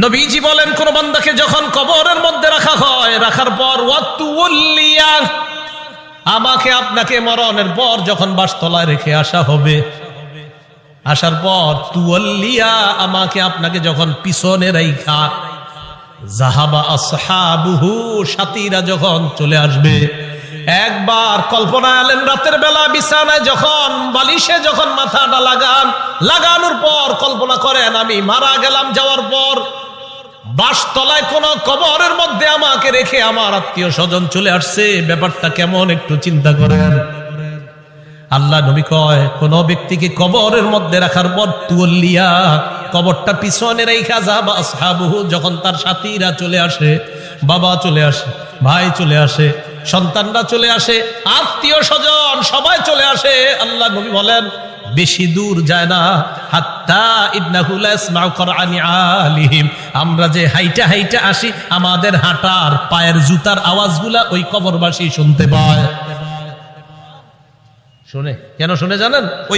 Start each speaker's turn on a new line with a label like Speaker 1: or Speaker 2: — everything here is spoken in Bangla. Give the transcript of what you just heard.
Speaker 1: নবীজি বলেন, কোন বান্দাকে যখন কবরের মধ্যে রাখা হয়, রাখার পর ওয়াতুল্লিয়া, আমাকে আপনাকে মরণের পর যখন বাসতলায় রেখে আসা হবে, আসার পর তুওয়াল্লিয়া, আমাকে আপনাকে যখন পিছনে রাইখা, যাহাবা আসহাবুহু, সাথীরা যখন চলে আসবে। একবার কল্পনা আলেন, রাতের বেলা বিছানায় যখন বালিশে যখন মাথাটা লাগানোর পর কল্পনা করেন আমি মারা গেলাম, যাওয়ার পর বাসতলায় কোন কবরের মধ্যে আমাকে রেখে আমার আত্মীয় স্বজন চলে আসছে, ব্যাপারটা কেমন একটু চিন্তা করেন। আল্লাহ নবী কয়, কোন ব্যক্তিকে কবরের মধ্যে রাখার পর তুওয়াল্লিয়া, কবরটা পিছনে রেখা, যাহাবা আসহাবুহু, যখন তার সাথীরা চলে আসে, বাবা চলে আসে, ভাই চলে আসে, সন্তানরা চলে আসে, আত্মীয় স্বজন সবাই চলে আসে, আল্লাহ নবী বলেন বেশি দূর যায় না, হাত্তা ইন্নাহু লা ইয়াসমাউ করআনি আলিহিম, আমরা যে হাইটা হাইটা আসি, আমাদের হাঁটার পায়ের জুতার আওয়াজগুলা ওই কবরবাসী শুনতে পায়। শুনে, কেন শুনে জানেন? ওই